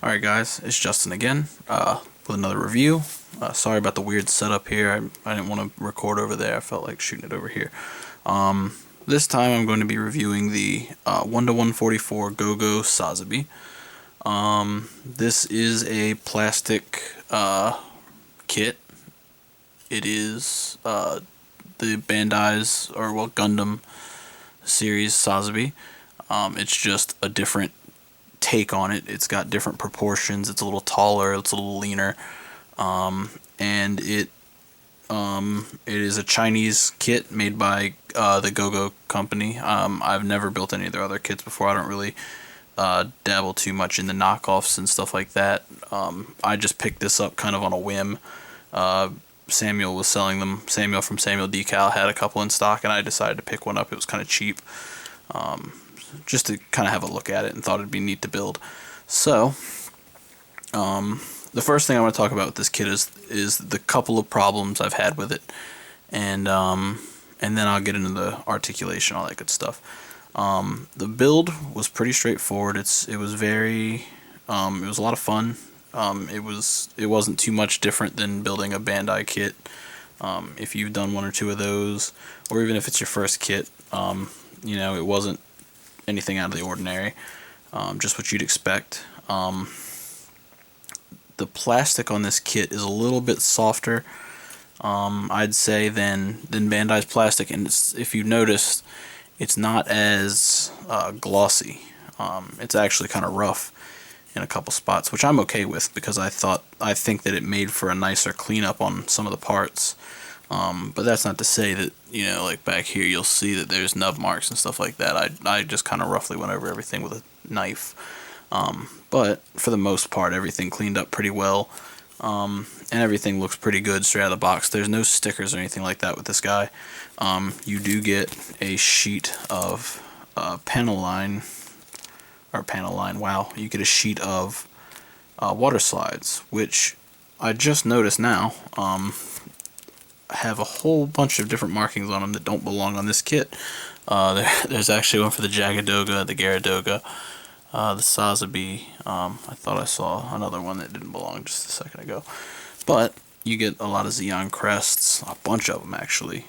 Alright guys, it's Justin again, with another review. Sorry about the weird setup here. I didn't want to record over there. I felt like shooting it over here. This time I'm going to be reviewing the 1:144 GoGo Sazabi. This is a plastic kit. It is the Bandai's, or well, Gundam series Sazabi. It's just a different take on it. It's got different proportions. It's a little taller. It's a little leaner, and it is a Chinese kit made by the GoGo company. I've never built any of their other kits before. I don't really dabble too much in the knockoffs and stuff like that. I just picked this up kind of on a whim. Samuel was selling them. Samuel from Samuel Decal had a couple in stock, and I decided to pick one up. It was kind of cheap. Just to kind of have a look at it, and thought it'd be neat to build. So, the first thing I want to talk about with this kit is the couple of problems I've had with it, and then I'll get into the articulation, all that good stuff. The build was pretty straightforward. It was a lot of fun. It wasn't too much different than building a Bandai kit. If you've done one or two of those, or even if it's your first kit, it wasn't anything out of the ordinary, just what you'd expect. The plastic on this kit is a little bit softer, I'd say, than Bandai's plastic, and if you noticed, it's not as glossy. It's actually kind of rough in a couple spots, which I'm okay with, because I think that it made for a nicer cleanup on some of the parts. But that's not to say that, like back here, you'll see that there's nub marks and stuff like that. I just kind of roughly went over everything with a knife. But for the most part, everything cleaned up pretty well. And everything looks pretty good straight out of the box. There's no stickers or anything like that with this guy. You do get a sheet of panel line, wow. You get a sheet of water slides, which I just noticed now. Have a whole bunch of different markings on them that don't belong on this kit. There's actually one for the Jagadoga, the Garadoga, the Sazabi. I thought I saw another one that didn't belong just a second ago. But you get a lot of Xeon crests, a bunch of them actually,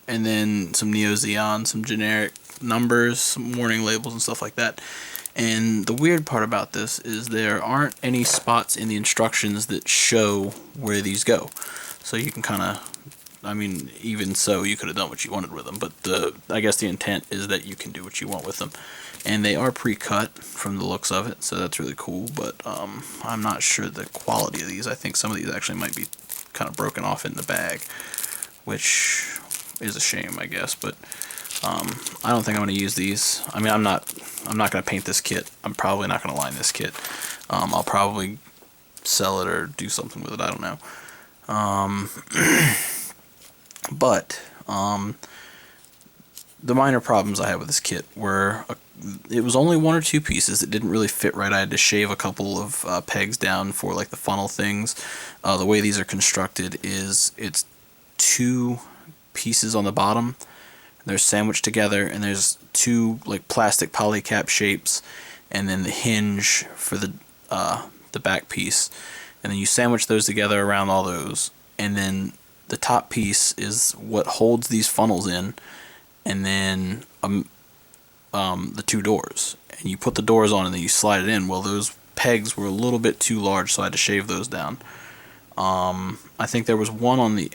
and then some Neo Xeon, some generic numbers, some warning labels and stuff like that. And the weird part about this is there aren't any spots in the instructions that show where these go. So you can kind of, even so, you could have done what you wanted with them. But I guess the intent is that you can do what you want with them. And they are pre-cut from the looks of it, so that's really cool. But I'm not sure the quality of these. I think some of these actually might be kind of broken off in the bag, which is a shame, I guess. But I don't think I'm going to use these. I'm not going to paint this kit. I'm probably not going to line this kit. I'll probably sell it or do something with it. I don't know. But the minor problems I had with this kit were it was only one or two pieces that didn't really fit right. I had to shave a couple of pegs down for like the funnel things. The way these are constructed is it's two pieces on the bottom. They're sandwiched together, and there's two like plastic polycap shapes, and then the hinge for the back piece. And then you sandwich those together around all those, and then the top piece is what holds these funnels in, and then the two doors. And you put the doors on, and then you slide it in. Well, those pegs were a little bit too large, so I had to shave those down. I think there was one on the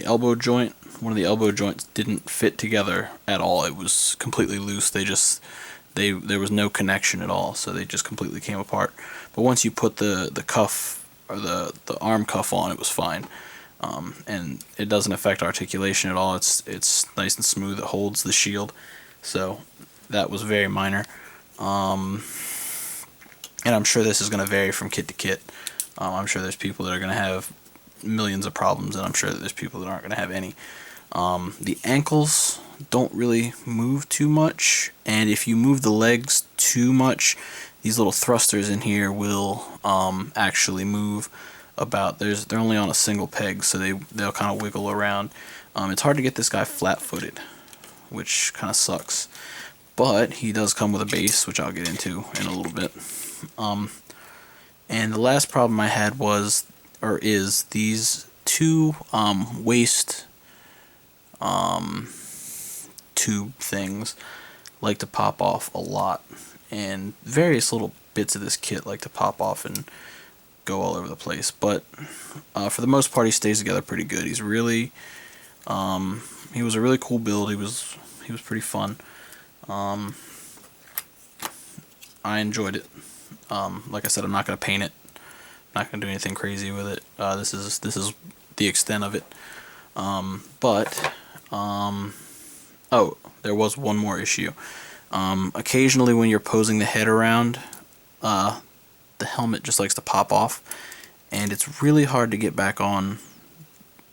elbow joint. One of the elbow joints didn't fit together at all. It was completely loose. There was no connection at all, so they just completely came apart. But once you put the cuff, or the arm cuff on, it was fine. And it doesn't affect articulation at all. It's nice and smooth. It holds the shield. So that was very minor. And I'm sure this is going to vary from kit to kit. I'm sure there's people that are going to have millions of problems, and I'm sure that there's people that aren't going to have any. The ankles don't really move too much, and if you move the legs too much, these little thrusters in here will actually move about. They're only on a single peg, so they'll kind of wiggle around. It's hard to get this guy flat-footed, which kind of sucks. But he does come with a base, which I'll get into in a little bit. And the last problem I had was, or is, these two waist tube things like to pop off a lot, and various little bits of this kit like to pop off and go all over the place, but for the most part he stays together pretty good. He's really he was a really cool build. He was pretty fun. I enjoyed it. Like I said, I'm not going to paint it, not going to do anything crazy with it. This is the extent of it. Oh, there was one more issue. Occasionally when you're posing the head around, the helmet just likes to pop off, and it's really hard to get back on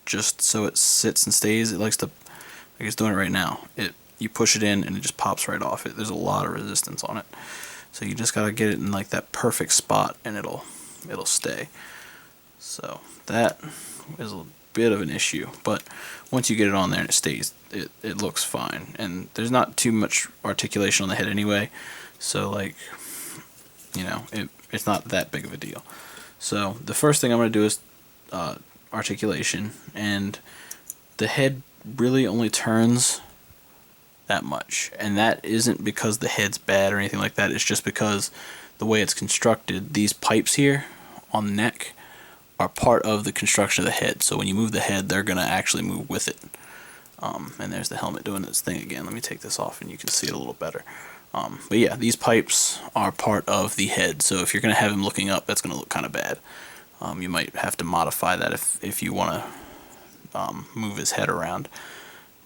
just so it sits and stays. It likes to, like it's doing it right now. You push it in and it just pops right off. There's a lot of resistance on it, so you just gotta get it in like that perfect spot, and it'll stay. So that is a bit of an issue, but once you get it on there and it stays, it looks fine, and there's not too much articulation on the head anyway, so like, you know, it's not that big of a deal. So the first thing I'm going to do is articulation, and the head really only turns that much, and that isn't because the head's bad or anything like that. It's just because the way it's constructed, these pipes here on the neck are part of the construction of the head, so when you move the head, they're going to actually move with it. And there's the helmet doing its thing again. Let me take this off and you can see it a little better. But yeah, these pipes are part of the head, so if you're going to have him looking up, that's going to look kind of bad. You might have to modify that if you want to move his head around,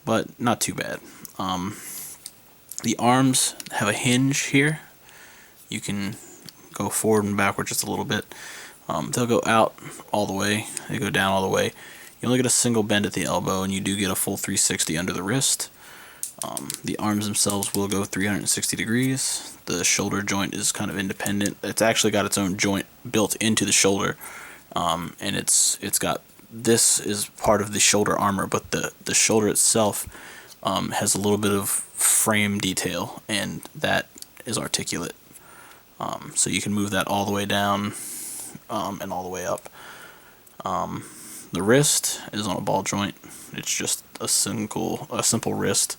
but not too bad. The arms have a hinge here. You can go forward and backward just a little bit. They'll go out all the way, they go down all the way. You only get a single bend at the elbow, and you do get a full 360 under the wrist. The arms themselves will go 360 degrees. The shoulder joint is kind of independent. It's actually got its own joint built into the shoulder, and it's got, this is part of the shoulder armor, but the shoulder itself has a little bit of frame detail, and that is articulate. So you can move that all the way down and all the way up. The wrist is on a ball joint. It's just a simple wrist,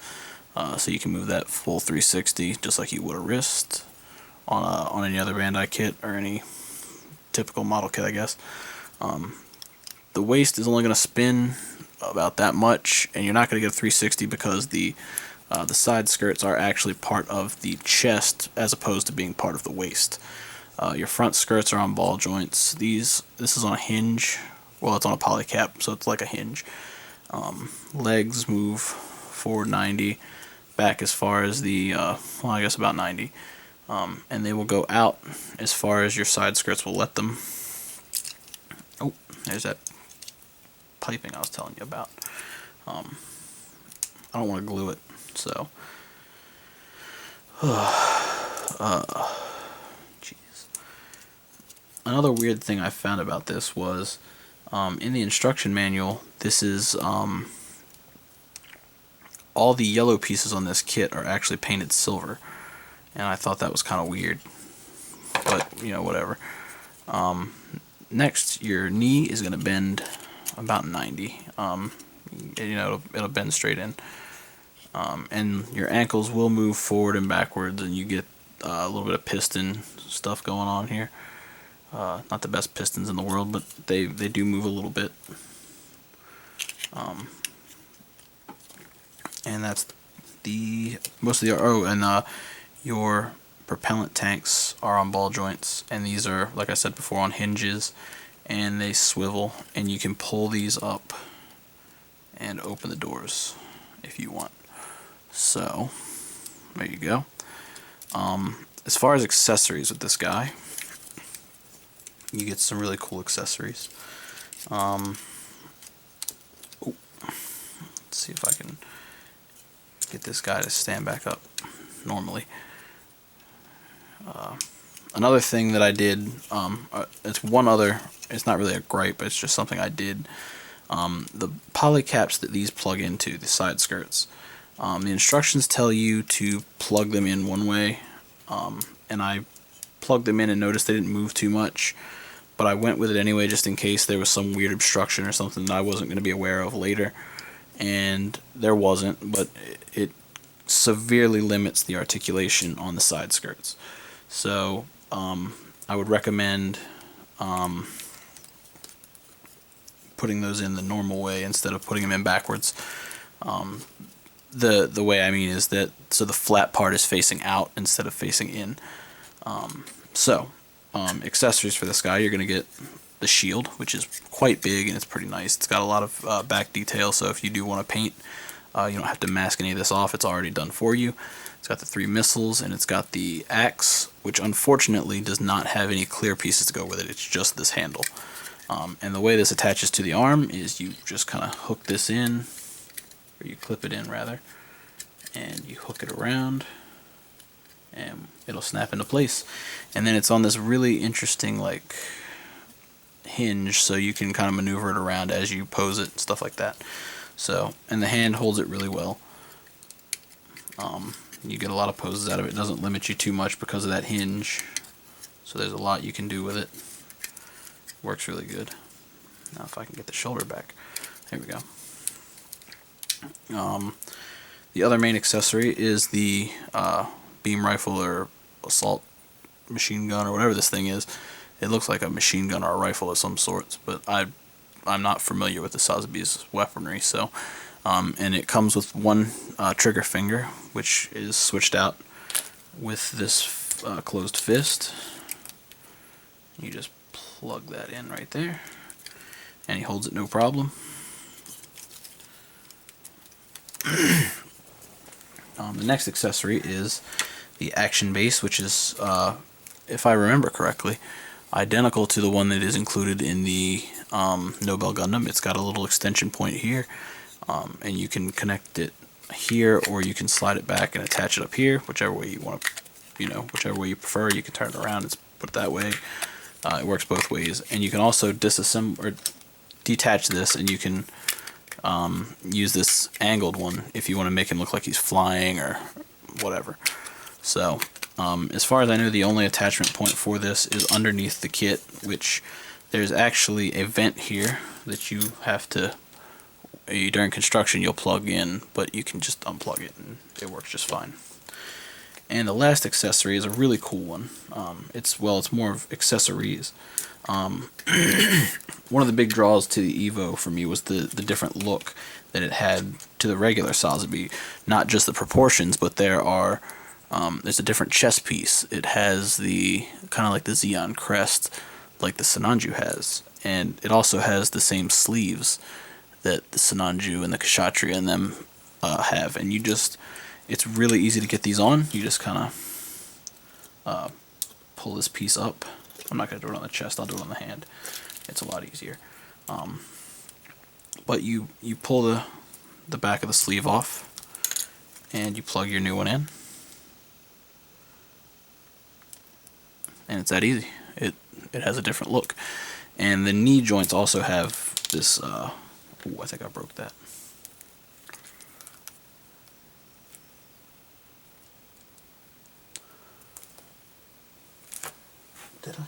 so you can move that full 360 just like you would a wrist on any other Bandai kit or any typical model kit, I guess. The waist is only going to spin about that much, and you're not going to get a 360 because the side skirts are actually part of the chest as opposed to being part of the waist. Your front skirts are on ball joints. This is on a hinge. Well, it's on a polycap, so it's like a hinge. Legs move forward 90, back as far as the, well, I guess about 90. And they will go out as far as your side skirts will let them. Oh, there's that piping I was telling you about. I don't want to glue it, so. Jeez. Another weird thing I found about this was, in the instruction manual, this is, all the yellow pieces on this kit are actually painted silver, and I thought that was kind of weird, but, you know, whatever. Next, your knee is going to bend about 90, you know, it'll bend straight in, and your ankles will move forward and backwards, and you get a little bit of piston stuff going on here. Not the best pistons in the world, but they do move a little bit. And that's most of the, oh, and your propellant tanks are on ball joints, and these are, like I said before, on hinges, and they swivel, and you can pull these up and open the doors if you want. So there you go. As far as accessories with this guy, you get some really cool accessories. Oh, let's see if I can get this guy to stand back up normally. Another thing that I did, it's not really a gripe, but it's just something I did. The poly caps that these plug into, the side skirts, the instructions tell you to plug them in one way, and I plugged them in and noticed they didn't move too much. but I went with it anyway just in case there was some weird obstruction or something that I wasn't going to be aware of later. And there wasn't, but it severely limits the articulation on the side skirts. So I would recommend putting those in the normal way instead of putting them in backwards. The way I mean is that so the flat part is facing out instead of facing in. Accessories for this guy, you're going to get the shield, which is quite big and it's pretty nice. It's got a lot of back detail, so if you do want to paint, you don't have to mask any of this off. It's already done for you. It's got the 3 missiles, and it's got the axe, which unfortunately does not have any clear pieces to go with it. It's just this handle. And the way this attaches to the arm is you just kind of hook this in, or you clip it in rather, and you hook it around, and it'll snap into place. And then it's on this really interesting like hinge, so you can kind of maneuver it around as you pose it and stuff like that. So, and the hand holds it really well. You get a lot of poses out of it. It doesn't limit you too much because of that hinge, so there's a lot you can do with it. Works really good. Now if I can get the shoulder back, there we go. The other main accessory is the beam rifle or assault machine gun or whatever this thing is. It looks like a machine gun or a rifle of some sorts, but I'm not familiar with the Sazabi's weaponry, so and it comes with one trigger finger, which is switched out with this closed fist. You just plug that in right there, and he holds it no problem. The next accessory is the action base, which is, if I remember correctly, identical to the one that is included in the Nobel Gundam. It's got a little extension point here, and you can connect it here, or you can slide it back and attach it up here, whichever way you want to, whichever way you prefer. You can turn it around and put it that way. It works both ways, and you can also disassemble or detach this, and you can use this angled one if you want to make him look like he's flying or whatever. So as far as I know, the only attachment point for this is underneath the kit, which there's actually a vent here that you have to, during construction you'll plug in, but you can just unplug it and it works just fine. And the last accessory is a really cool one. It's more of accessories. One of the big draws to the Evo for me was the different look that it had to the regular Sazabi. Not just the proportions, but there's a different chest piece. It has the kind of like the Xeon crest, like the Sinanju has, and it also has the same sleeves that the Sinanju and the Kshatriya and them have. And it's really easy to get these on. You just kind of pull this piece up. I'm not going to do it on the chest, I'll do it on the hand. It's a lot easier. But you pull the back of the sleeve off, and you plug your new one in. And it's that easy. It has a different look. And the knee joints also have this, ooh, I think I broke that. Did I?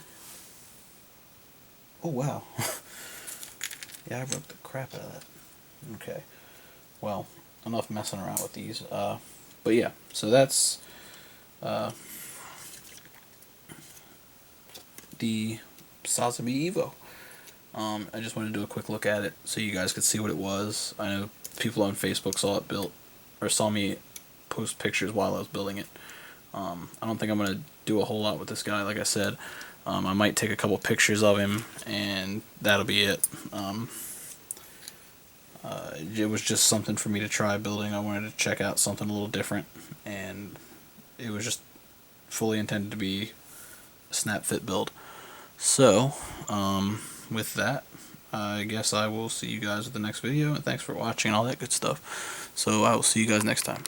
Oh wow. Yeah, I broke the crap out of that. Okay. Well, enough messing around with these. But yeah, so that's the Sazabi Evo. I just wanted to do a quick look at it so you guys could see what it was. I know people on Facebook saw it built, or saw me post pictures while I was building it. I don't think I'm going to do a whole lot with this guy, like I said. I might take a couple pictures of him, and that'll be it. It was just something for me to try building. I wanted to check out something a little different, and it was just fully intended to be a snap fit build. So, with that, I guess I will see you guys at the next video, and thanks for watching and all that good stuff. So I will see you guys next time.